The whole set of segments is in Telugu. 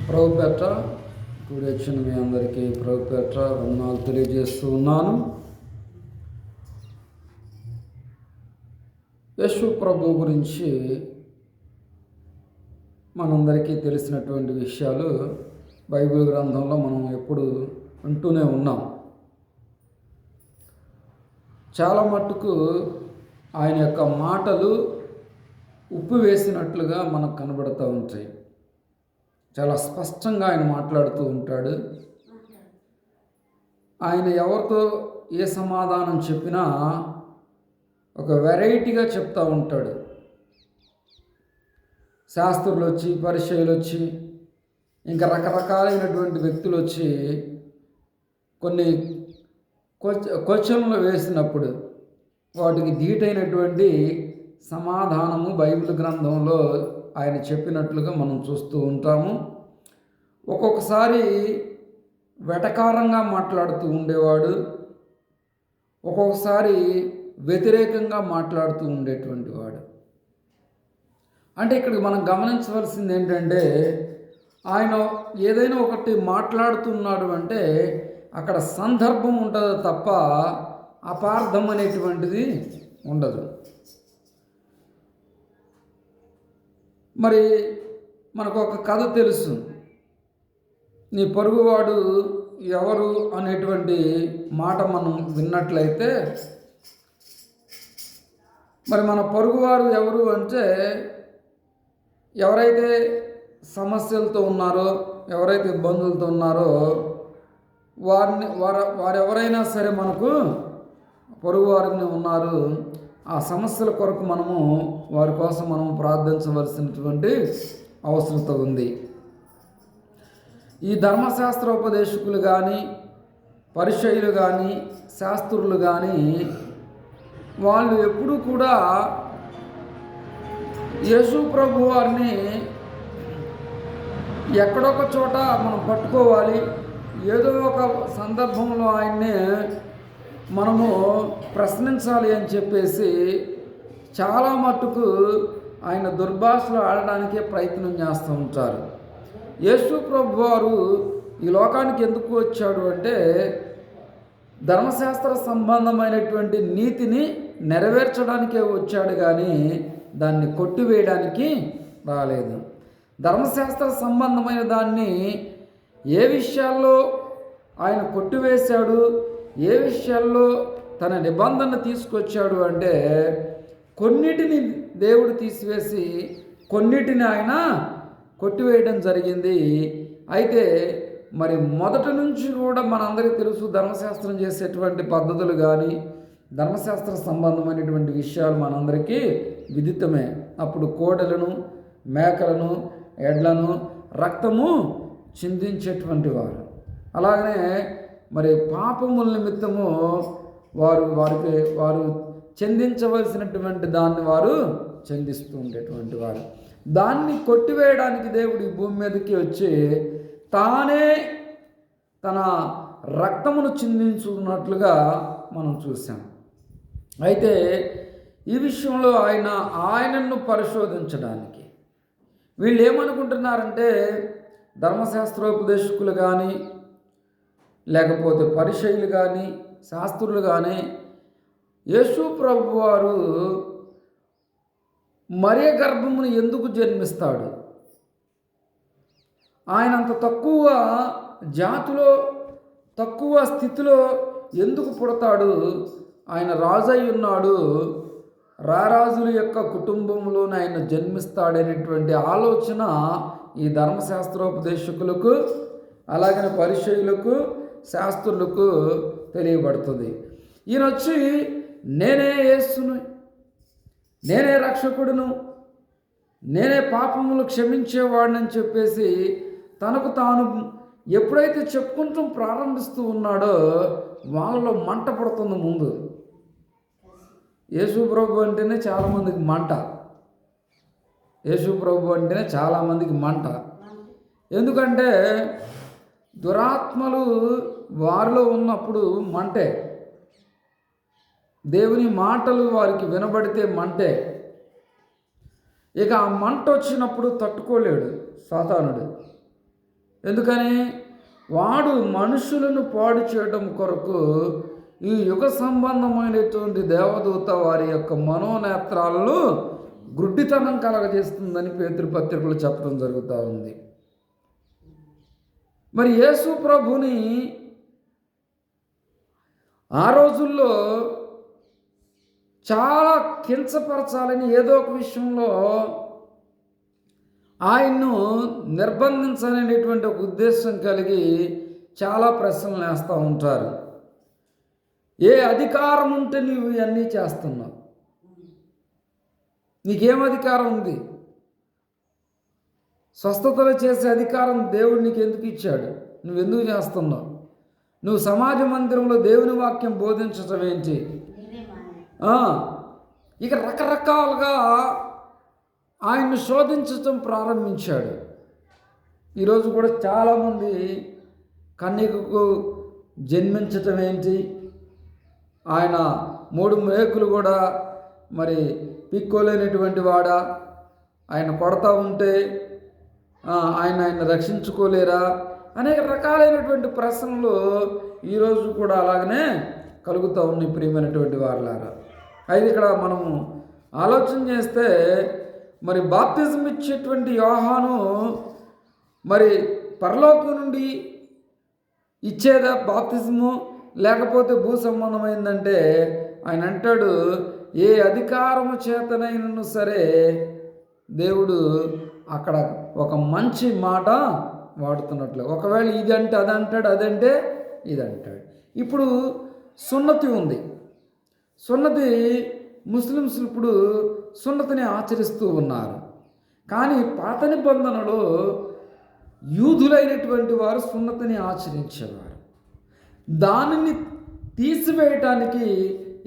ప్రభుపేట కూడి వచ్చిన మీ అందరికీ ప్రభుపేట వందనాలు తెలియజేస్తూ ఉన్నాను. యేసు ప్రభు గురించి మనందరికీ తెలిసినటువంటి విషయాలు బైబిల్ గ్రంథంలో మనం ఎప్పుడు వింటూనే ఉన్నాం. చాలా మట్టుకు ఆయన యొక్క మాటలు ఉప్పు వేసినట్లుగా మనకు కనబడుతూ ఉంటాయి. చాలా స్పష్టంగా ఆయన మాట్లాడుతూ ఉంటాడు. ఆయన ఎవరితో ఏ సమాధానం చెప్పినా ఒక వెరైటీగా చెప్తూ ఉంటాడు. శాస్త్రులు వచ్చి, పరిచయులు వచ్చి, ఇంకా రకరకాలైనటువంటి వ్యక్తులు వచ్చి కొన్ని క్వశ్చన్లు వేసినప్పుడు వాటికి ధీటైనటువంటి సమాధానము బైబిల్ గ్రంథంలో ఆయన చెప్పినట్లుగా మనం చూస్తూ ఉంటాము. ఒక్కొక్కసారి వెటకారంగా మాట్లాడుతూ ఉండేవాడు, ఒక్కొక్కసారి వ్యతిరేకంగా మాట్లాడుతూ ఉండేటువంటి వాడు. అంటే ఇక్కడికి మనం గమనించవలసింది ఏంటంటే, ఆయన ఏదైనా ఒకటి మాట్లాడుతున్నాడు అంటే అక్కడ సందర్భం ఉంటుంది తప్ప అపార్థం అనేటువంటిది ఉండదు. మరి మనకు ఒక కథ తెలుసు, నీ పొరుగువాడు ఎవరు అనేటువంటి మాట మనం విన్నట్లయితే, మరి మన పొరుగువారు ఎవరు అంటే ఎవరైతే సమస్యలతో ఉన్నారో, ఎవరైతే ఇబ్బందులతో ఉన్నారో వారెవరైనా సరే మనకు పొరుగువారిని ఉన్నారు. ఆ సమస్యల కొరకు మనము వారి కోసం మనం ప్రార్థించవలసినటువంటి అవసరత ఉంది. ఈ ధర్మశాస్త్రోపదేశకులు కానీ, పరిచయులు కానీ, శాస్త్రులు కానీ వాళ్ళు ఎప్పుడూ కూడా యేసు ప్రభు వారిని ఎక్కడొక చోట మనం పట్టుకోవాలి, ఏదో ఒక సందర్భంలో ఆయన్ని మనము ప్రశ్నించాలి అని చెప్పేసి చాలా మట్టుకు ఆయన దుర్భాషలు ఆడడానికే ప్రయత్నం చేస్తూ ఉంటారు. యేసు ప్రభు వారు ఈ లోకానికి ఎందుకు వచ్చాడు అంటే ధర్మశాస్త్ర సంబంధమైనటువంటి నీతిని నెరవేర్చడానికే వచ్చాడు, కానీ దాన్ని కొట్టివేయడానికి రాలేదు. ధర్మశాస్త్ర సంబంధమైన దాన్ని ఏ విషయాల్లో ఆయన కొట్టివేశాడు, ఏ విషయాల్లో తన నిబంధన తీసుకొచ్చాడు అంటే కొన్నిటిని దేవుడు తీసివేసి కొన్నిటిని ఆయన కొట్టివేయడం జరిగింది. అయితే మరి మొదటి నుంచి కూడా మనందరికీ తెలుసు, ధర్మశాస్త్రం చేసేటువంటి పద్ధతులు కానీ, ధర్మశాస్త్ర సంబంధమైనటువంటి విషయాలు మనందరికీ విదితమే. అప్పుడు కోడెలను, మేకలను, ఎడ్లను రక్తము చిందించేటువంటి వారు. అలాగనే మరి పాపముల నిమిత్తము వారు చెందించవలసినటువంటి దాన్ని వారు చెందిస్తూ ఉండేటువంటి వారు. దాన్ని కొట్టివేయడానికి దేవుడు ఈ భూమి మీదకి వచ్చి తానే తన రక్తమును చిందించుకున్నట్లుగా మనం చూసాం. అయితే ఈ విషయంలో ఆయనను పరిశోధించడానికి వీళ్ళు ఏమనుకుంటున్నారంటే, ధర్మశాస్త్రోపదేశకులు కానీ, లేకపోతే పరిచయులు కానీ, శాస్త్రులు కానీ, యేసు ప్రభు వారు మరియ గర్భమును ఎందుకు జన్మిస్తాడు, ఆయన అంత తక్కువ జాతిలో, తక్కువ స్థితిలో ఎందుకు పుడతాడు, ఆయన రాజై ఉన్నాడు, రారాజుల యొక్క కుటుంబంలోనే ఆయన జన్మిస్తాడనేటువంటి ఆలోచన ఈ ధర్మశాస్త్రోపదేశకులకు, అలాగే పరిచయులకు, శాస్త్రులకు తెలియబడుతుంది. ఈయన వచ్చి నేనే యేసును, నేనే రక్షకుడును, నేనే పాపములు క్షమించేవాడిని చెప్పేసి తనకు తాను ఎప్పుడైతే చెప్పుకుంటూ ప్రారంభిస్తూ ఉన్నాడో వాళ్ళలో మంట పడుతుంది. ముందు యేసు ప్రభు అంటేనే చాలామందికి మంట, యేసు ప్రభు అంటేనే చాలామందికి మంట. ఎందుకంటే దురాత్మలు వారిలో ఉన్నప్పుడు మంటే, దేవుని మాటలు వారికి వినబడితే మంటే. ఇక ఆ మంట వచ్చినప్పుడు తట్టుకోలేడు సాతానుడు. ఎందుకని? వాడు మనుషులను పాడు చేయడం కొరకు ఈ యుగ సంబంధమైనటువంటి దేవదూత వారి యొక్క మనోనేత్రాలను గుడ్డితనం కలగజేస్తుందని పేతురు పత్రికలు చెప్పడం జరుగుతూ ఉంది. మరి యేసు ప్రభుని ఆ రోజుల్లో చాలా కించపరచాలని ఏదో ఒక విషయంలో ఆయన్ను నిర్బంధించాలనేటువంటి ఒక ఉద్దేశం కలిగి చాలా ప్రశ్నలు వేస్తూ ఉంటారు. ఏ అధికారం ఉంటే నీవు ఇవన్నీ చేస్తున్నావు? నీకేం అధికారం ఉంది? స్వస్థతలు చేసే అధికారం దేవుడు నీకు ఎందుకు ఇచ్చాడు? నువ్వెందుకు చేస్తున్నావు? నువ్వు సమాజ మందిరంలో దేవుని వాక్యం బోధించటం ఏంటి? ఇక రకరకాలుగా ఆయన్ని శోధించటం ప్రారంభించాడు. ఈరోజు కూడా చాలామంది కన్యకకు జన్మించటం ఏంటి? ఆయన 3 మేకులు కూడా మరి పిక్కోలేనటువంటి వాడా? ఆయన కొడతా ఉంటే ఆయన రక్షించుకోలేరా? అనేక రకాలైనటువంటి ప్రశ్నలు ఈరోజు కూడా అలాగనే కలుగుతూ ఉన్నాయి ప్రియమైనటువంటి వారులారా. అయితే ఇక్కడ మనము ఆలోచన చేస్తే మరి బాప్తిజం ఇచ్చేటువంటి యోహాను మరి పరలోకం నుండి ఇచ్చేదా బాప్తిజము, లేకపోతే భూ సంబంధమైందంటే ఆయన అంటాడు, ఏ అధికారము చేతనైనను సరే దేవుడు అక్కడ ఒక మంచి మాట వాడుతున్నట్లు. ఒకవేళ ఇది అంటే అది అంటాడు, అదంటే ఇది అంటాడు. ఇప్పుడు సున్నతి ఉంది. సున్నతి ముస్లిమ్స్ ఇప్పుడు సున్నతిని ఆచరిస్తూ ఉన్నారు. కానీ పాత నిబంధనలో యూదులైనటువంటి వారు సున్నతిని ఆచరించేవారు. దానిని తీసివేయటానికి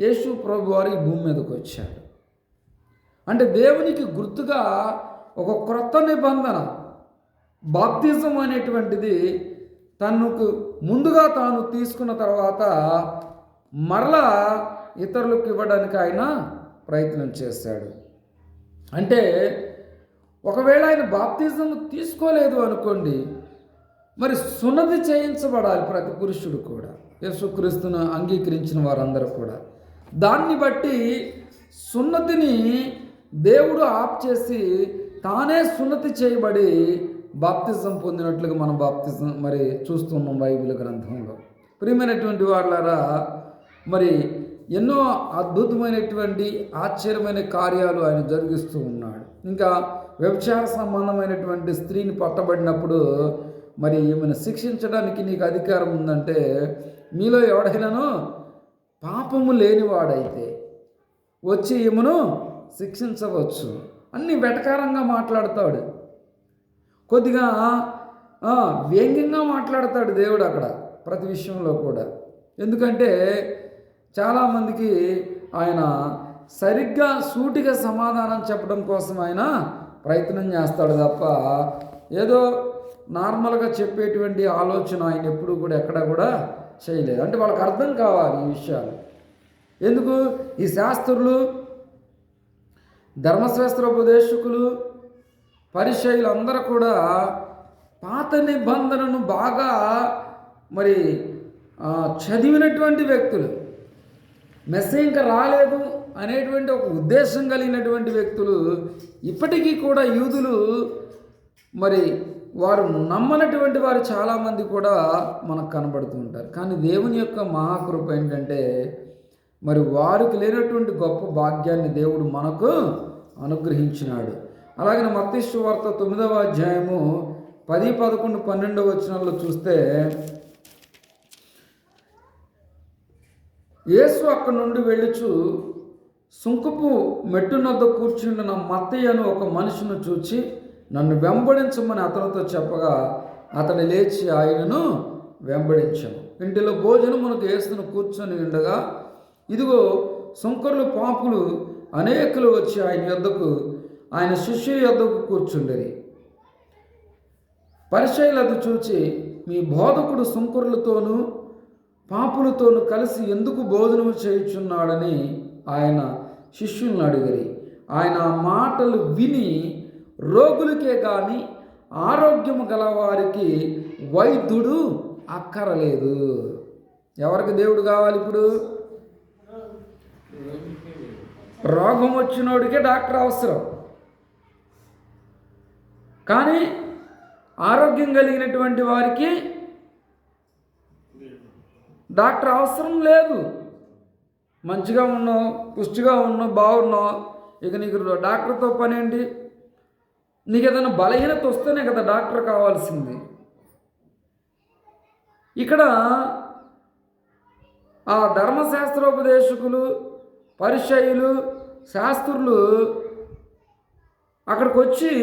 యేసు ప్రభు వారు ఈ భూమి మీదకి వచ్చాడు. అంటే దేవునికి గుర్తుగా ఒక క్రొత్త నిబంధన బాప్తిజం అనేటువంటిది తనకు ముందుగా తాను తీసుకున్న తర్వాత మరలా ఇతరులకు ఇవ్వడానికి ఆయన ప్రయత్నం చేశాడు. అంటే ఒకవేళ ఆయన బాప్తిజం తీసుకోలేదు అనుకోండి, మరి సున్నతి చేయించబడాలి ప్రతి పురుషుడు కూడా, యేసుక్రీస్తును అంగీకరించిన వారందరూ కూడా. దాన్ని బట్టి సున్నతిని దేవుడు ఆప్ చేసి తానే సున్నతి చేయబడి బాప్తిజం పొందినట్లుగా మనం బాప్తిజం మరి చూస్తున్నాం బైబిల్ గ్రంథంలో. ప్రియమైనటువంటి వాళ్ళారా, మరి ఎన్నో అద్భుతమైనటువంటి ఆశ్చర్యమైన కార్యాలు ఆయన జరిగిస్తూ ఉన్నాడు. ఇంకా వ్యభిచార సంబంధమైనటువంటి స్త్రీని పట్టబడినప్పుడు మరి ఈమెను శిక్షించడానికి నీకు అధికారం ఉందంటే, మీలో ఎవడైనాను పాపము లేనివాడైతే వచ్చి ఈమెను శిక్షించవచ్చు. అన్ని వెటకారంగా మాట్లాడతాడు, కొద్దిగా వ్యంగ్యంగా మాట్లాడతాడు దేవుడు అక్కడ ప్రతి విషయంలో కూడా. ఎందుకంటే చాలామందికి ఆయన సరిగ్గా సూటిగా సమాధానం చెప్పడం కోసం ఆయన ప్రయత్నం చేస్తాడు తప్ప ఏదో నార్మల్గా చెప్పేటువంటి ఆలోచన ఆయన ఎప్పుడు కూడా ఎక్కడా కూడా చేయలేదు. అంటే వాళ్ళకి అర్థం కావాలి ఈ విషయాలు. ఎందుకు ఈ శాస్త్రులు, ధర్మశాస్త్రోపదేశకులు, పరిచయులు అందరూ కూడా పాత నిబంధనను బాగా మరి చదివినటువంటి వ్యక్తులు, మెస్సీ ఇంకా రాలేదు అనేటువంటి ఒక ఉద్దేశం కలిగినటువంటి వ్యక్తులు. ఇప్పటికీ కూడా యూదులు మరి వారు నమ్మనటువంటి వారు చాలామంది కూడా మనకు కనబడుతూ ఉంటారు. కానీ దేవుని యొక్క మహాకృప ఏంటంటే మరి వారికి లేనటువంటి గొప్ప భాగ్యాన్ని దేవుడు మనకు అనుగ్రహించినాడు. అలాగే మత్తయి సువార్త 9వ అధ్యాయము 10, 11, 12 వచనాల్లో చూస్తే యేసు అక్కడి నుండి వెళ్ళుచు సుంకపు మెట్టునొద్ద కూర్చుండిన మత్తయ్యను ఒక మనిషిని చూచి నన్ను వెంబడించమని అతనితో చెప్పగా అతడు లేచి ఆయనను వెంబడించాను. ఇంటిలో భోజనమునకు యేసును కూర్చొని ఉండగా ఇదిగో సుంకరులు, పాపులు అనేకులు వచ్చి ఆయన యొద్దకు, ఆయన శిష్యుల యొద్దకు కూర్చుండిరి. పరిచయులు అది చూచి, మీ బోధకుడు సుంకరులతోనూ పాపులతోనూ కలిసి ఎందుకు భోజనము చేయుచున్నాడని ఆయన శిష్యులను అడిగిరి. ఆయన ఆ మాటలు విని రోగులకే కానీ ఆరోగ్యము గలవారికి వైద్యుడు అక్కరలేదు. ఎవరికి దేవుడు కావాలి ఇప్పుడు? రోగం వచ్చినోడికే డాక్టర్ అవసరం, కానీ ఆరోగ్యం కలిగినటువంటి వారికి డాక్టర్ అవసరం లేదు. మంచిగా ఉన్నావు, పుష్టిగా ఉన్నావు, బాగున్నావు, ఇక నీకు డాక్టర్తో పని ఏంటి? నీకు ఏదైనా బలహీనత వస్తేనే కదా డాక్టర్ కావాల్సింది. ఇక్కడ ఆ ధర్మశాస్త్రోపదేశకులు, పరిచయులు, శాస్త్రులు అక్కడికి వచ్చి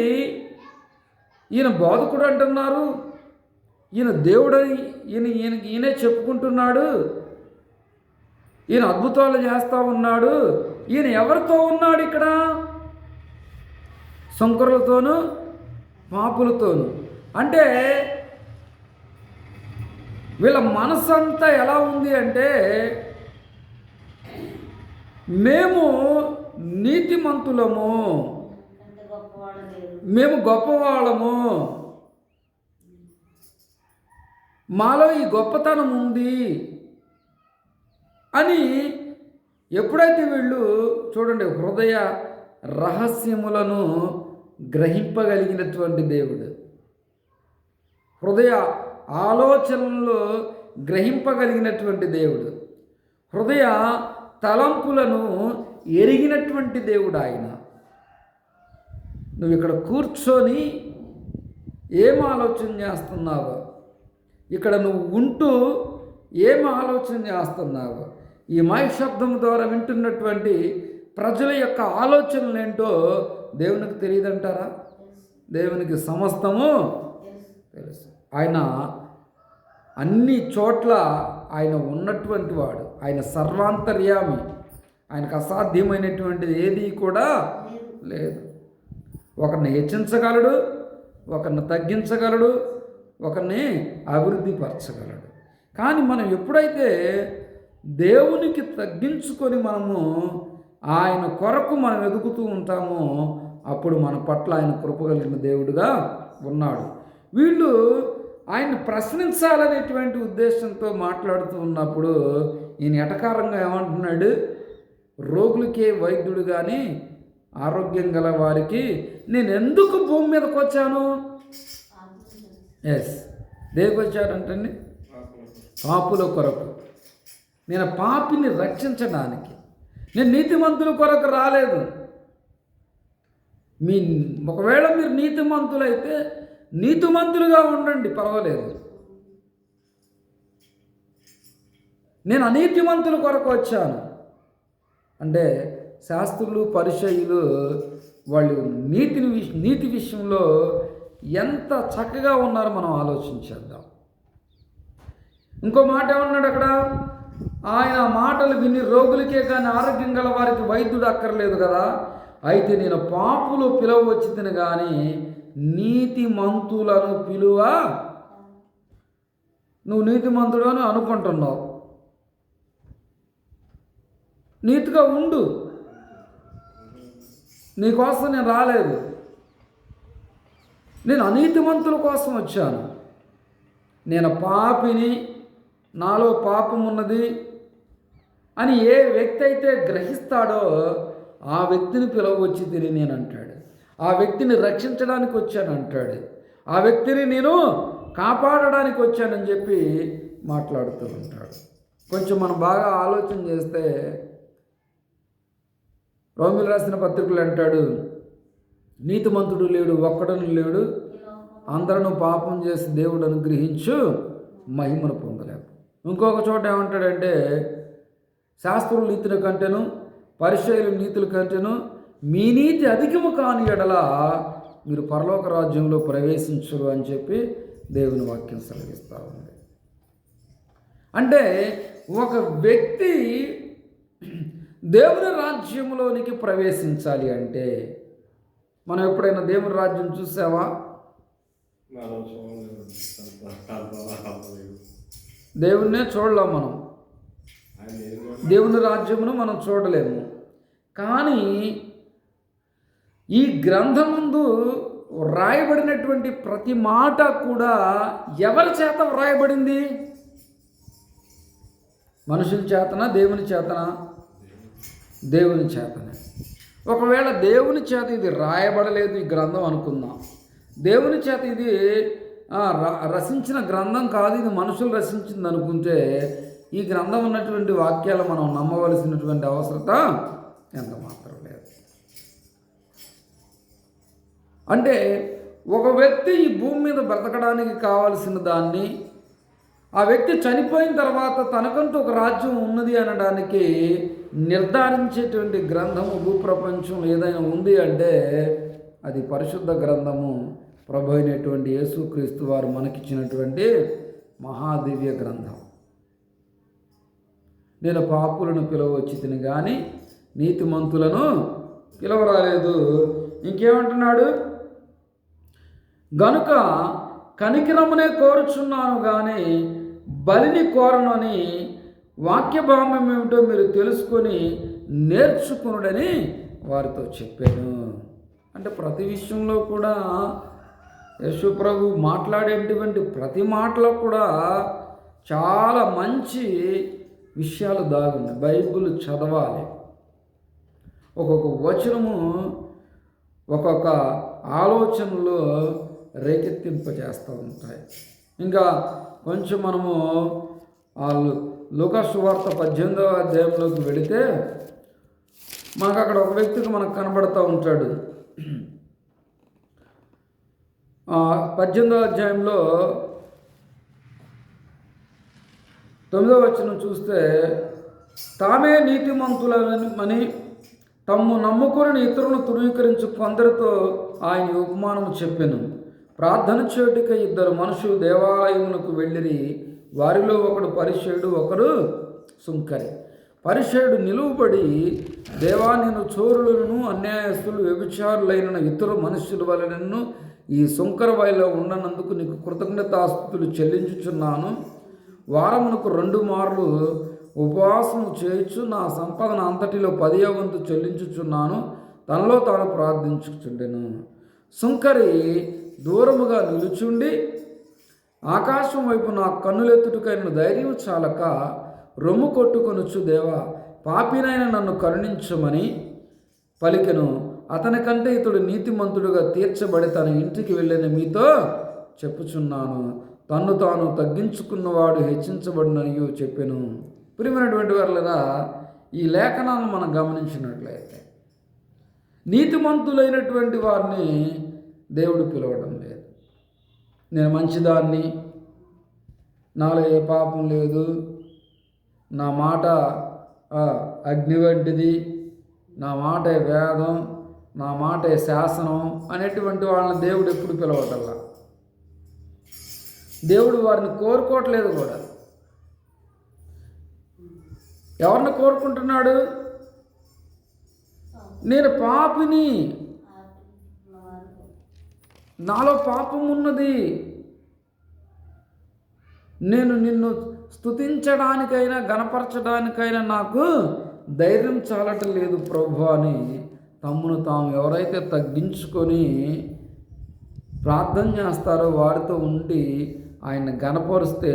ఈయన బోధకుడు అంటున్నారు, ఈయన దేవుడని ఈయనే చెప్పుకుంటున్నాడు, ఈయన అద్భుతాలు చేస్తూ ఉన్నాడు, ఈయన ఎవరితో ఉన్నాడు ఇక్కడ? శంకరులతోనూ పాపులతోనూ. అంటే వీళ్ళ మనసంతా ఎలా ఉంది అంటే, మేము నీతిమంతులము, మేము గొప్పవాళ్ళము, మాలో ఈ గొప్పతనం ఉంది అని ఎప్పుడైతే వీళ్ళు చూడండి హృదయ రహస్యములను గ్రహింపగలిగినటువంటి దేవుడు, హృదయ ఆలోచనలు గ్రహింపగలిగినటువంటి దేవుడు, హృదయ తలంపులను ఎరిగినటువంటి దేవుడు ఆయన. నువ్వు ఇక్కడ కూర్చొని ఏం ఆలోచన చేస్తున్నావు? ఇక్కడ నువ్వు ఉంటూ ఏం ఆలోచన చేస్తున్నావు? ఈ మైక్ శబ్దం ద్వారా వింటున్నటువంటి ప్రజల యొక్క ఆలోచనలు ఏంటో దేవునికి తెలియదంటారా? దేవునికి సమస్తము తెలుసు. ఆయన అన్ని చోట్ల ఆయన ఉన్నటువంటి వాడు, ఆయన సర్వాంతర్యామి, ఆయనకు అసాధ్యమైనటువంటిది ఏది కూడా లేదు. ఒకరిని హెచ్చించగలడు, ఒకరిని తగ్గించగలడు, ఒకరిని అభివృద్ధి పరచగలడు. కానీ మనం ఎప్పుడైతే దేవునికి తగ్గించుకొని మనము ఆయన కొరకు మనం ఎదుగుతూ ఉంటామో అప్పుడు మన పట్ల ఆయన కృప కలిగిన దేవుడుగా ఉన్నాడు. వీళ్ళు ఆయన ప్రశ్నించాలనేటువంటి ఉద్దేశంతో మాట్లాడుతూ ఉన్నప్పుడు ఈయన ఎటకారంగా ఏమంటున్నాడు? రోగులకే వైద్యుడు కానీ ఆరోగ్యం గల వారికి నేను ఎందుకు భూమి మీదకి వచ్చాను? దేనికి వచ్చాడంటండి? పాపుల కొరకు. నేను పాపిని రక్షించడానికి, నేను నీతిమంతుల కొరకు రాలేదు. ఒకవేళ మీరు నీతిమంతులైతే నీతిమంతులుగా ఉండండి, పర్వాలేదు. నేను అనీతిమంతుల కొరకు వచ్చాను అంటే శాస్త్రులు, పరిచయులు వాళ్ళు నీతి విషయంలో ఎంత చక్కగా ఉన్నారో మనం ఆలోచించేద్దాం. ఇంకో మాట ఏమన్నాడు అక్కడ? ఆయన మాటలు విని రోగులకే కానీ ఆరోగ్యం గల వారికి వైద్యుడు అక్కర్లేదు కదా, అయితే నేను పాపులు పిలవచ్చి తిని కానీ నీతిమంతులను పిలువ. నువ్వు నీతిమంతుడు అని అనుకుంటున్నావు, నీతిగా ఉండు, నీకోసం నేను రాలేదు, నేను అనీతిమంతుల కోసం వచ్చాను. నేను పాపిని, నాలో పాపం ఉన్నది అని ఏ వ్యక్తి అయితే గ్రహిస్తాడో ఆ వ్యక్తిని పిలవచ్చి తిరిగి నేను అంటాడు. ఆ వ్యక్తిని రక్షించడానికి వచ్చాను అంటాడు. ఆ వ్యక్తిని నేను కాపాడడానికి వచ్చానని చెప్పి మాట్లాడుతూ ఉంటాడు. కొంచెం మనం బాగా ఆలోచన చేస్తే రోమిలు రాసిన పత్రికలు అంటాడు, నీతిమంతుడు లేడు, ఒక్కడను లేడు, అందరూ పాపం చేసి దేవుడు అనుగ్రహించు మహిమను పొందలేము. ఇంకొక చోట ఏమంటాడంటే, శాస్త్రుల నీతుల కంటేను పరిచయుల నీతుల కంటేను మీ నీతి అధికము కాని ఎడల మీరు పరలోక రాజ్యంలో ప్రవేశించరు అని చెప్పి దేవుని వాక్యం సెలవిస్తూ ఉంది. అంటే ఒక వ్యక్తి దేవుని రాజ్యంలోనికి ప్రవేశించాలి అంటే, మనం ఎప్పుడైనా దేవుని రాజ్యం చూసావా? దేవుణ్ణే చూడలేము మనం, దేవుని రాజ్యమును మనం చూడలేము. కానీ ఈ గ్రంథమందు వ్రాయబడినటువంటి ప్రతి మాట కూడా ఎవరి చేత వ్రాయబడింది? మనుషుల చేతనా, దేవుని చేతనా? దేవుని చేతనే. ఒకవేళ దేవుని చేత ఇది రాయబడలేదు ఈ గ్రంథం అనుకుందాం, దేవుని చేత ఇది రచించిన గ్రంథం కాదు, ఇది మనుషులు రచించింది అనుకుంటే ఈ గ్రంథం ఉన్నటువంటి వాక్యాలు మనం నమ్మవలసినటువంటి అవసరత ఎంత మాత్రం లేదు. అంటే ఒక వ్యక్తి ఈ భూమి మీద బ్రతకడానికి కావలసిన దాన్ని, ఆ వ్యక్తి చనిపోయిన తర్వాత తనకంటూ ఒక రాజ్యం ఉన్నది అనడానికి నిర్ధారించేటువంటి గ్రంథము భూప్రపంచంలో ఏదైనా ఉంది అంటే అది పరిశుద్ధ గ్రంథము, ప్రభు అయినటువంటి యేసుక్రీస్తు వారు మనకిచ్చినటువంటి మహాదివ్య గ్రంథం. నేను పాపులను పిలవచ్చి తిని కానీ నీతిమంతులను పిలవరాలేదు. ఇంకేమంటున్నాడు? గనుక కనికరమునే కోరుచున్నాను కానీ బలిని కోరను అని వాక్యభావం ఏమిటో మీరు తెలుసుకొని నేర్చుకునుడని వారితో చెప్పాను. అంటే ప్రతి విషయంలో కూడా యేసు ప్రభు మాట్లాడేటువంటి ప్రతి మాటలో కూడా చాలా మంచి విషయాలు దాగున్నాయి. బైబిల్ చదవాలి, ఒక్కొక్క వచనము ఒక్కొక్క ఆలోచనలో రేకెత్తింపజేస్తూ ఉంటాయి. ఇంకా కొంచెం మనము లూకా సువార్త 18వ అధ్యాయంలోకి వెళితే మనకు అక్కడ ఒక వ్యక్తికి మనకు కనబడుతూ ఉంటాడు. 18వ అధ్యాయంలో 9వ వచనం చూస్తే, తామే నీతిమంతులని తమ్ము నమ్ముకొని ఇతరులను తృణీకరించు కొందరితో ఆయన ఉపమానము చెప్పెను. ప్రార్థన చేయుటకు 2 మనుషులు దేవాలయమునకు వెళ్ళిరి. వారిలో ఒకడు పరిసయ్యుడు, ఒకడు సుంకరి. పరిసయ్యుడు నిలువబడి, దేవా, నేను చోరులను, అన్యాయస్తులు, వ్యభిచారులైన ఇతర మనుషుల వలనను ఈ సుంకర వయలో ఉండనందుకు నీకు కృతజ్ఞతాస్తుతులు చెల్లించుచున్నాను. వారమునకు 2 మార్లు ఉపవాసము చేయుచు నా సంపదన అంతటిలో 10వ వంతు చెల్లించుచున్నాను. తనలో తాను ప్రార్థించుచుండెను. సుంకరి దూరముగా నిలుచుండి ఆకాశం వైపు నా కన్నులెత్తుటకైన ధైర్యం చాలక రొమ్ము కొట్టుకొనుచు, దేవా, పాపినైన నన్ను కరుణించమని పలికెను. అతని కంటే ఇతడు నీతిమంతుడుగా తీర్చబడి తన ఇంటికి వెళ్ళని మీతో చెప్పుచున్నాను. తన్ను తాను తగ్గించుకున్నవాడు హెచ్చించబడినయు చెప్పెను. ప్రియమైనటువంటి వారులారా, ఈ లేఖనాలను మనం గమనించినట్లయితే నీతిమంతులైనటువంటి వారిని దేవుడు పిలవడం లేదు. నేను మంచిదాన్ని, నాలో ఏ పాపం లేదు, నా మాట అగ్ని వంటిది, నా మాటే వేదం, నా మాటే శాసనం అనేటువంటి వాళ్ళని దేవుడు ఎప్పుడు పిలవటల్లా. దేవుడు వారిని కోరుకోవట్లేదు కూడా. ఎవరిని కోరుకుంటున్నాడు? నేను పాపిని, నాలో పాపం ఉన్నది, నేను నిన్ను స్తుతించడానికైనా గణపరచడానికైనా నాకు ధైర్యం చాలటం లేదు ప్రభు అని తమ్మును తాము ఎవరైతే తగ్గించుకొని ప్రార్థన చేస్తారో వారితో ఉండి ఆయన గణపరిస్తే,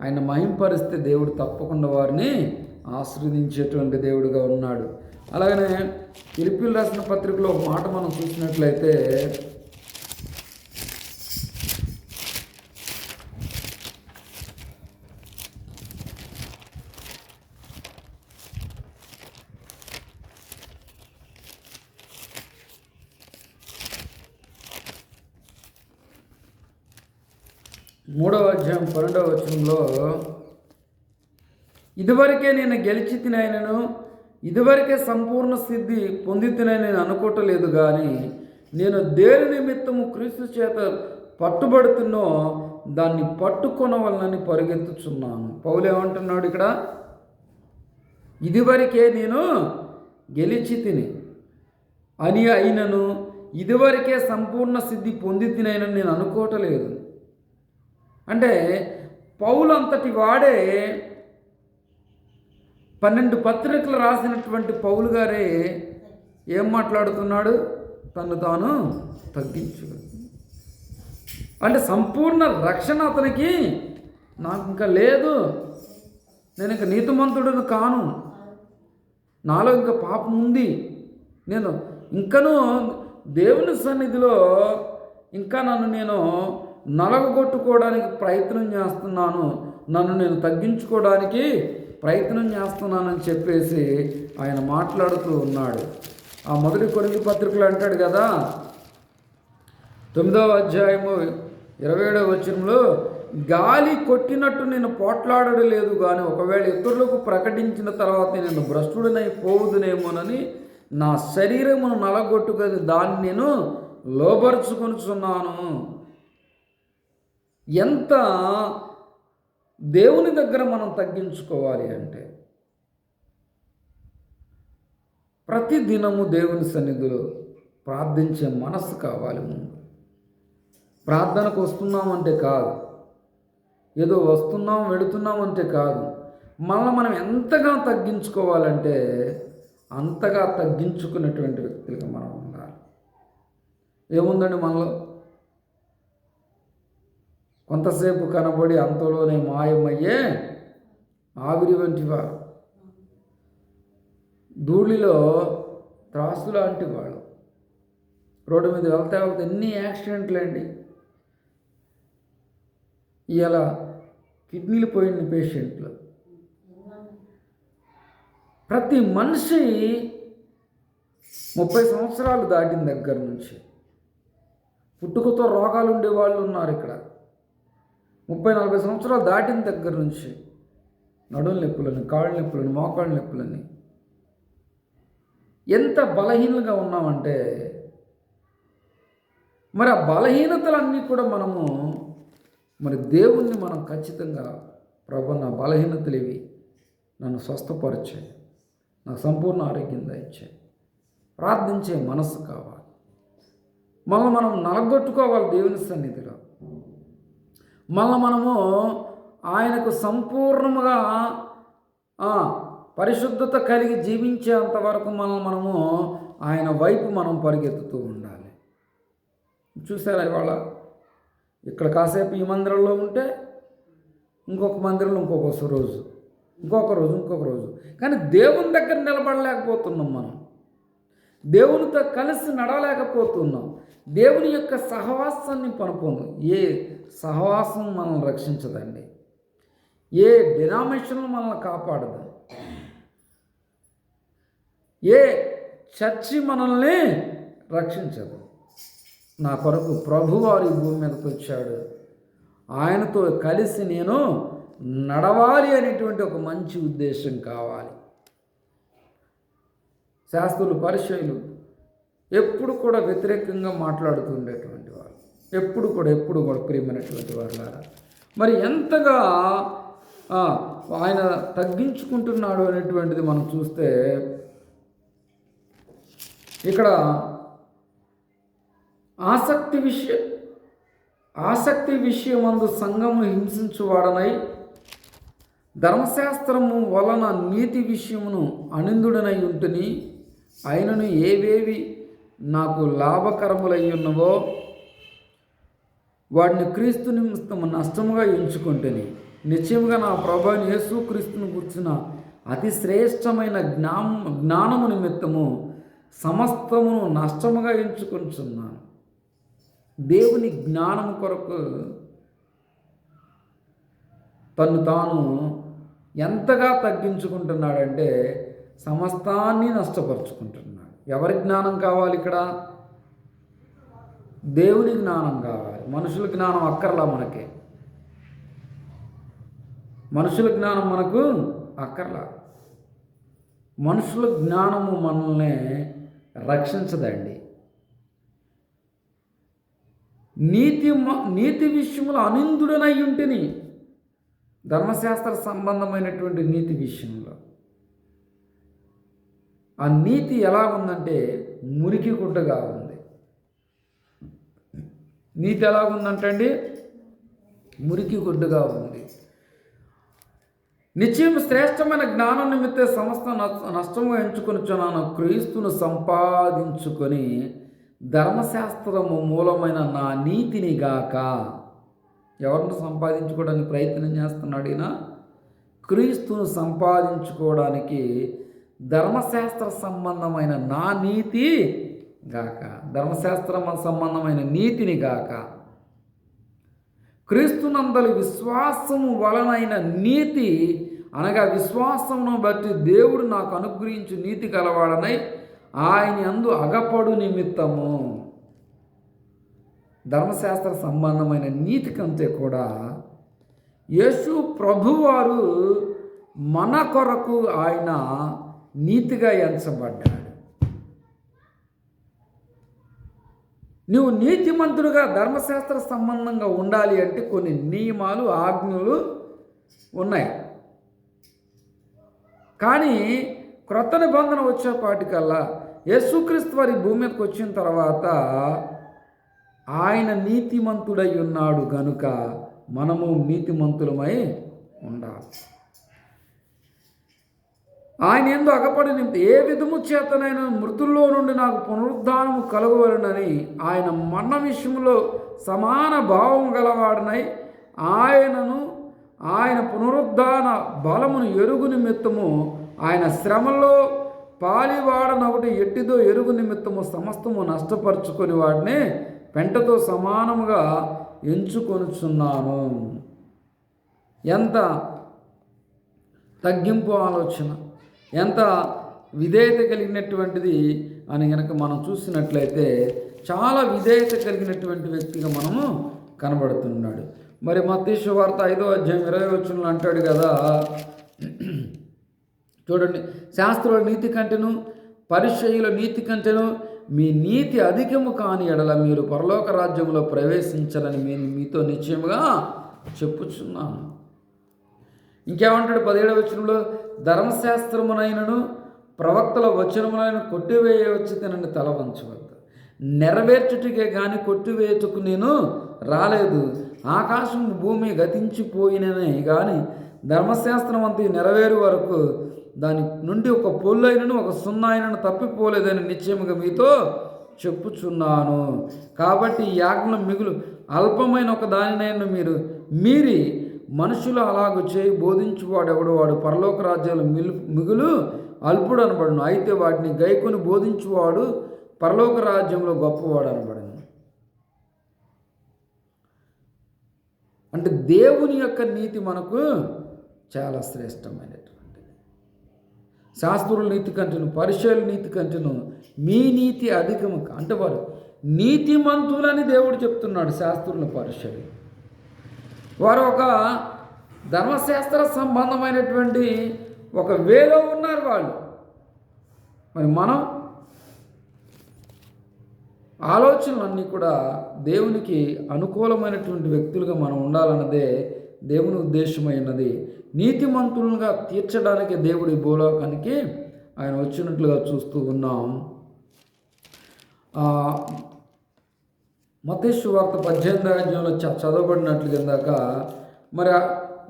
ఆయన మహింపరిస్తే దేవుడు తప్పకుండా వారిని ఆశీర్వదించేటువంటి దేవుడుగా ఉన్నాడు. అలాగనే ఫిలిప్పీయులకు రాసిన పత్రికలో ఒక మాట మనం చూసినట్లయితే, మూడవ అధ్యాయం 12వ వచనంలో, ఇదివరకే నేను గెలిచి తినైనను, ఇదివరకే సంపూర్ణ సిద్ధి పొంది తినని నేను అనుకోవట్లేదు, కానీ నేను దేని నిమిత్తము క్రీస్తు చేత పట్టుబడుతున్నో దాన్ని పట్టుకొనవలనని పరిగెత్తుచున్నాను. పౌలు ఏమంటున్నాడు ఇక్కడ? ఇదివరకే నేను గెలిచి తిని అని అయినను, ఇదివరకే సంపూర్ణ సిద్ధి పొంది తినైనని నేను అనుకోవట్లేదు. అంటే పౌలు అంతటి వాడే 12 పత్రికలు రాసినటువంటి పౌలు గారే ఏం మాట్లాడుతున్నాడు? తను తాను తగ్గించు. అంటే సంపూర్ణ రక్షణ అతనికి నాకు ఇంకా లేదు, నేను ఇంకా నీతిమంతుడను కాను, నాలో ఇంకా పాపం ఉంది, నేను ఇంకనూ దేవుని సన్నిధిలో ఇంకా నేను నలగొట్టుకోవడానికి ప్రయత్నం చేస్తున్నాను, నన్ను నేను తగ్గించుకోవడానికి ప్రయత్నం చేస్తున్నానని చెప్పేసి ఆయన మాట్లాడుతూ ఉన్నాడు. ఆ మొదటి కొరింథీ పత్రికలో అంటాడు కదా, 9వ అధ్యాయము 27వ వచనంలో, గాలి కొట్టినట్టు నేను పోట్లాడడం లేదు, కానీ ఒకవేళ ఇతరులకు ప్రకటించిన తర్వాత నేను భ్రష్టుడినై పోవుదునేమోనని నా శరీరమును నలగొట్టుకొని దాన్ని నేను లోబరుచుకొనుచున్నాను. ఎంత దేవుని దగ్గర మనం తగ్గించుకోవాలి అంటే, ప్రతి దినము దేవుని సన్నిధిలో ప్రార్థించే మనస్సు కావాలి. ముందు ప్రార్థనకు వస్తున్నామంటే కాదు, ఏదో వస్తున్నాం వెళుతున్నామంటే కాదు, మనం ఎంతగా తగ్గించుకోవాలంటే అంతగా తగ్గించుకున్నటువంటి వ్యక్తులుగా మనం ఉండాలి. ఏముందండి మనలో, కొంతసేపు కనబడి అంతలోనే మాయమయ్యే ఆవిరి వంటి వారు, ధూళిలో త్రాసు లాంటి వాళ్ళు, రోడ్డు మీద వెళ్తే ఎన్ని యాక్సిడెంట్లు అండి. ఇలా కిడ్నీలు పోయిన పేషెంట్లు, ప్రతి మనిషి 30 సంవత్సరాలు దాటిన దగ్గర నుంచి పుట్టుకతో రోగాలు ఉండేవాళ్ళు ఉన్నారు. ఇక్కడ 30-40 సంవత్సరాలు దాటిన దగ్గర నుంచి నడుము నొప్పులని, కాళ్ళ నొప్పులని, మోకాళ్ళ నొప్పులని, ఎంత బలహీనంగా ఉన్నామంటే, మరి ఆ బలహీనతలన్నీ కూడా మనము మరి దేవుణ్ణి మనం ఖచ్చితంగా, ప్రభు నా బలహీనతలు ఇవి, నన్ను స్వస్థపరిచాయి, నాకు సంపూర్ణ ఆరోగ్యం దయచేయి, ప్రార్థించే మనస్సు కావాలి. మనం నలగొట్టుకోవాలి దేవుని సన్నిధిలో. మనము ఆయనకు సంపూర్ణముగా పరిశుద్ధత కలిగి జీవించేంత వరకు మనము ఆయన వైపు మనం పరిగెత్తుతూ ఉండాలి. చూసారా, ఇవాళ ఇక్కడ కాసేపు ఈ మందిరంలో ఉంటే ఇంకొక మందిరంలో ఇంకొక రోజు, ఇంకొక రోజు, కానీ దేవుని దగ్గర నిలబడలేకపోతున్నాం. మనం దేవునితో కలిసి నడవలేకపోతున్నాం. దేవుని యొక్క సహవాసాన్ని పనుకోను. ఏ సహవాసం మనల్ని రక్షించదండి, ఏ డినామినేషన్ మనల్ని కాపాడదు, ఏ చర్చి మనల్ని రక్షించదు. నా కొరకు ప్రభువారు ఈ భూమి మీదకి వచ్చాడు, ఆయనతో కలిసి నేను నడవాలి అనేటువంటి ఒక మంచి ఉద్దేశం కావాలి. శాస్త్రులు, పరిచయులు ఎప్పుడు కూడా వ్యతిరేకంగా మాట్లాడుతూ ఉండేటువంటి వారు, ఎప్పుడు కూడా ప్రియమైనటువంటి వారులారా, మరి ఎంతగా ఆయన తగ్గించుకుంటున్నాడు అనేటువంటిది మనం చూస్తే, ఇక్కడ ఆసక్తి విషయమందు సంఘము హింసించువాడనై ధర్మశాస్త్రము వలన నీతి విషయమును అనిందుడనై ఉంటుని, ఆయనను ఏవేవి నాకు లాభకరములై ఉన్నవో వాడిని క్రీస్తు నిమిత్తము నష్టముగా ఎంచుకుంటుని, నిశ్చయముగా నా ప్రభువైన యేసు క్రీస్తును గుర్చిన అతి శ్రేష్టమైన జ్ఞానము నిమిత్తము సమస్తమును నష్టముగా ఎంచుకుంటున్నాను. దేవుని జ్ఞానము కొరకు తను తాను ఎంతగా తగ్గించుకుంటున్నాడంటే సమస్తాన్ని నష్టపరుచుకుంటున్నాడు. ఎవరి జ్ఞానం కావాలి ఇక్కడ? దేవుని జ్ఞానం కావాలి. మనుషుల జ్ఞానం అక్కర్లా మనకి, మనుషుల జ్ఞానం మనకు అక్కర్లా. మనుషుల జ్ఞానము మనల్ని రక్షించదండి. నీతి విషయంలో అనిందుడనై ఉంటిని, ధర్మశాస్త్ర సంబంధమైనటువంటి నీతి విషయంలో ఆ నీతి ఎలా ఉందంటే మురికి గుడ్డగా ఉంది. నీతి ఎలా ఉందంటే అండి మురికి గుడ్డగా ఉంది. నిశ్చయం శ్రేష్టమైన జ్ఞానం నిమిత్తం సమస్త నష్టము ఎంచుకొనిచున్నాను, క్రీస్తును సంపాదించుకొని ధర్మశాస్త్రము మూలమైన నా నీతిని గాక. ఎవరిని సంపాదించుకోవడానికి ప్రయత్నం చేస్తున్నాడు ఈయన? క్రీస్తును సంపాదించుకోవడానికి ధర్మశాస్త్ర సంబంధమైన నా నీతి గాక, ధర్మశాస్త్ర సంబంధమైన నీతిని గాక, క్రీస్తునందలి విశ్వాసము వలనైన నీతి అనగా విశ్వాసమును బట్టి దేవుడు నాకు అనుగ్రహించు నీతి కలవాడనై ఆయన యందు అగపడు నిమిత్తము. ధర్మశాస్త్ర సంబంధమైన నీతి కంటే కూడా యేసు ప్రభువారు మన కొరకు ఆయన నీతిగా ఎంచబడ్డాడు. నువ్వు నీతిమంతుడుగా ధర్మశాస్త్ర సంబంధంగా ఉండాలి అంటే కొన్ని నియమాలు, ఆజ్ఞలు ఉన్నాయి. కానీ క్రొత్త నిబంధన వచ్చేపాటికల్లా యేసుక్రీస్తు వారి భూమి మీదకి వచ్చిన తర్వాత ఆయన నీతిమంతుడై ఉన్నాడు గనుక మనము నీతిమంతులమై ఉండాలి. ఆయన యందు అగపడి ఏ విధము చేతనైనా మృతుల్లో నుండి నాకు పునరుద్ధానము కలుగవలనని ఆయన మరణ విషయంలో సమాన భావం గలవాడనై ఆయన పునరుద్ధాన బలమును ఎరుగు నిమిత్తము ఆయన శ్రమలో పాలివాడనొకటి ఎట్టిదో ఎరుగు నిమిత్తము సమస్తము నష్టపరుచుకొని వాడిని పెంటతో సమానముగా ఎంచుకొనుచున్నాను. ఎంత తగ్గింపు ఆలోచన, ఎంత విధేయత కలిగినటువంటిది అని కనుక మనం చూసినట్లయితే చాలా విధేయత కలిగినటువంటి వ్యక్తిగా మనము కనబడుతున్నాడు. మరి మత్తయి సువార్త 5వ అధ్యాయం 20వ వచనంలో అంటాడు కదా, చూడండి, శాస్త్రుల నీతి కంటేను పరిచయుల నీతి కంటేను మీ నీతి అధికము కాని ఎడల మీరు పరలోక రాజ్యంలో ప్రవేశించరని నేను మీతో నిశ్చయముగా చెప్పుచున్నాను. ఇంకేమంటాడు 17వ వచనంలో, ధర్మశాస్త్రమునైనను ప్రవక్తల వచనమునైన కొట్టివేయవచ్చి తినని తల వంచవద్దు. నెరవేర్చుటికే కానీ కొట్టివేయుటకు నేను రాలేదు. ఆకాశం భూమి గతించిపోయిననే కానీ ధర్మశాస్త్రం అంతా నెరవేరు వరకు దాని నుండి ఒక పొల్లైనను ఒక సున్నాయినను తప్పిపోలేదని నిశ్చయముగా మీతో చెప్పుచున్నాను. కాబట్టి ఈ ఆజ్ఞల మిగులు అల్పమైన ఒక దానినైనా మీరు మీరి మనుషులు అలాగ చేయి బోధించువాడెవడు వాడు పరలోక రాజ్యాలు మిగులు అల్పుడు అనబడును. అయితే వాటిని గైకొని బోధించువాడు పరలోక రాజ్యంలో గొప్పవాడు అనబడును. అంటే దేవుని యొక్క నీతి మనకు చాలా శ్రేష్టమైనటువంటిది. శాస్త్రుల నీతి కంటేను పరిచయుల నీతి కంటేను మీ నీతి అధికము. అంటే వారు నీతిమంతులని దేవుడు చెప్తున్నాడు. శాస్త్రుల పరిచయులు వారు ఒక ధర్మశాస్త్ర సంబంధమైనటువంటి ఒక వేలో ఉన్నారు వాళ్ళు. మరి మనం ఆలోచనలన్నీ కూడా దేవునికి అనుకూలమైనటువంటి వ్యక్తులుగా మనం ఉండాలన్నదే దేవుని ఉద్దేశమైనది. నీతిమంతులుగా తీర్చడానికి దేవుడి భూలోకానికి ఆయన వచ్చినట్లుగా చూస్తూ ఉన్నాం. మత్తయి సువార్త 18వ అధ్యాయంలో చదవబడినట్లుగా ఇందాక మరి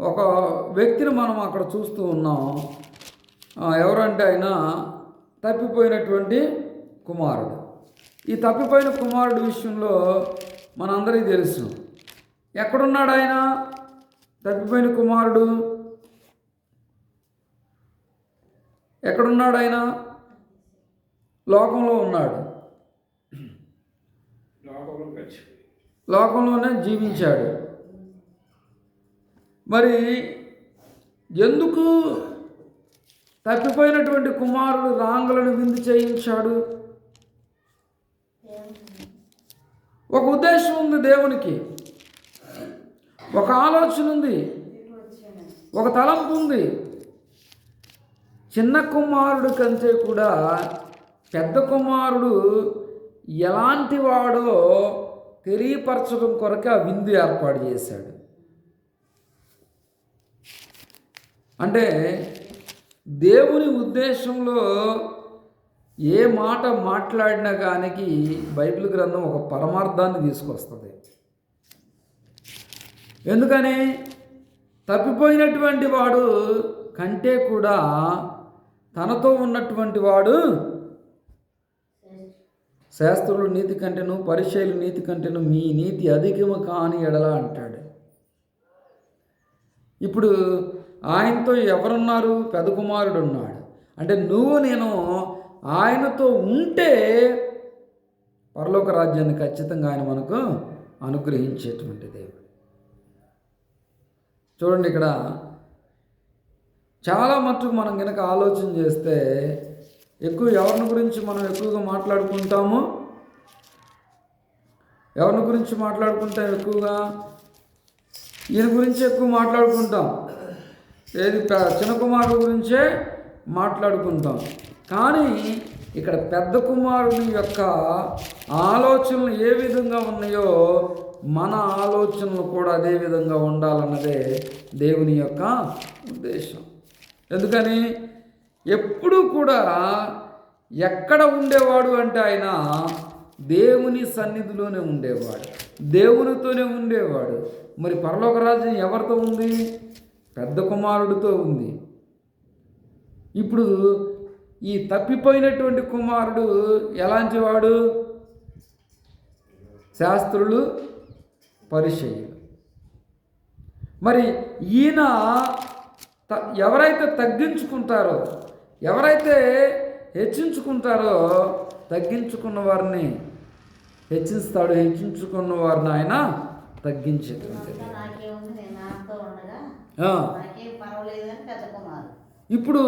ఒక వ్యక్తిని మనం అక్కడ చూస్తూ ఉన్నాం. ఎవరంటే ఆయన తప్పిపోయినటువంటి కుమారుడు. ఈ తప్పిపోయిన కుమారుడు విషయంలో మనందరికీ తెలుసు. ఎక్కడున్నాడు ఆయన? తప్పిపోయిన కుమారుడు ఎక్కడున్నాడు? ఆయన లోకంలో ఉన్నాడు. లోకంలోనే జీవించాడు. మరి ఎందుకు తప్పిపోయినటువంటి కుమారుడు రాంగులను విందు చేయించాడు? ఒక ఉద్దేశం ఉంది దేవునికి, ఒక ఆలోచన ఉంది, ఒక తలంపు ఉంది. చిన్న కుమారుడు కంటే కూడా పెద్ద కుమారుడు ఎలాంటి వాడో తెలియపరచడం కొరకు ఆ విందు ఏర్పాటు చేశాడు. అంటే దేవుని ఉద్దేశంలో ఏ మాట మాట్లాడినా కానీ బైబిల్ గ్రంథం ఒక పరమార్థాన్ని తీసుకొస్తుంది. ఎందుకని తప్పిపోయినటువంటి వాడు కంటే కూడా తనతో ఉన్నటువంటి వాడు శాస్త్రులు నీతి కంటేను పరిచయులు నీతి కంటేను మీ నీతి అధికము కాని ఎడల అంటాడు. ఇప్పుడు ఆయనతో ఎవరున్నారు? పెద్ద కుమారుడు ఉన్నాడు. అంటే నువ్వు నేను ఆయనతో ఉంటే పరలోక రాజ్యాన్ని ఖచ్చితంగా ఆయన మనకు అనుగ్రహించేటువంటి దేవుడు. చూడండి, ఇక్కడ చాలా మట్టుకు మనం కనుక ఆలోచన చేస్తే ఎవరిని గురించి మనం ఎక్కువగా మాట్లాడుకుంటాము? ఎవరిని గురించి మాట్లాడుకుంటాం ఎక్కువగా? ఈయన గురించి ఎక్కువ మాట్లాడుకుంటాం. ఏది చిన్న కుమారుడు గురించే మాట్లాడుకుంటాం. కానీ ఇక్కడ పెద్ద కుమారుని యొక్క ఆలోచనలు ఏ విధంగా ఉన్నాయో మన ఆలోచనలు కూడా అదే విధంగా ఉండాలన్నదే దేవుని యొక్క ఉద్దేశం. ఎందుకని ఎప్పుడూ కూడా ఎక్కడ ఉండేవాడు అంటే ఆయన దేవుని సన్నిధిలోనే ఉండేవాడు, దేవునితోనే ఉండేవాడు. మరి పరలోక రాజ్యం ఎవరితో ఉంది? పెద్ద కుమారుడితో ఉంది. ఇప్పుడు ఈ తప్పిపోయినటువంటి కుమారుడు ఎలాంటి వాడు? శాస్త్రులు, పరిచయులు. మరి ఈయన ఎవరైతే తగ్గించుకుంటారో, ఎవరైతే హెచ్చించుకుంటారో, తగ్గించుకున్న వారిని హెచ్చిస్తాడు, హెచ్చించుకున్న వారిని ఆయన తగ్గించేటువంటి. ఇప్పుడు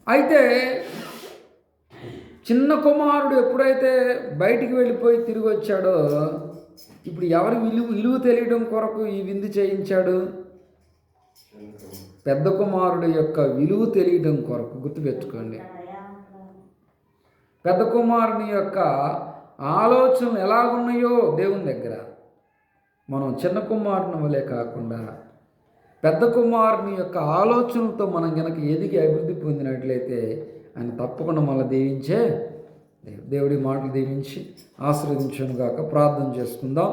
అయితే చిన్న కుమారుడు ఎప్పుడైతే బయటికి వెళ్ళిపోయి తిరిగి వచ్చాడో, ఇప్పుడు ఎవరి విలువ తెలియడం కొరకు ఈ విందు చేయించాడు? పెద్ద కుమారుడు యొక్క విలువ తెలియడం కొరకు. గుర్తుపెట్టుకోండి, పెద్ద కుమారుని యొక్క ఆలోచనలు ఎలాగున్నాయో దేవుని దగ్గర మనం చిన్న కుమారుని వలె కాకుండా పెద్ద కుమారుని యొక్క ఆలోచనలతో మనం కనుక ఎదిగి అభివృద్ధి పొందినట్లయితే ఆయన తప్పకుండా మళ్ళీ దీవించే దేవుడి మాటలు దీవించి ఆశీర్వదించును గాక. ప్రార్థన చేసుకుందాం.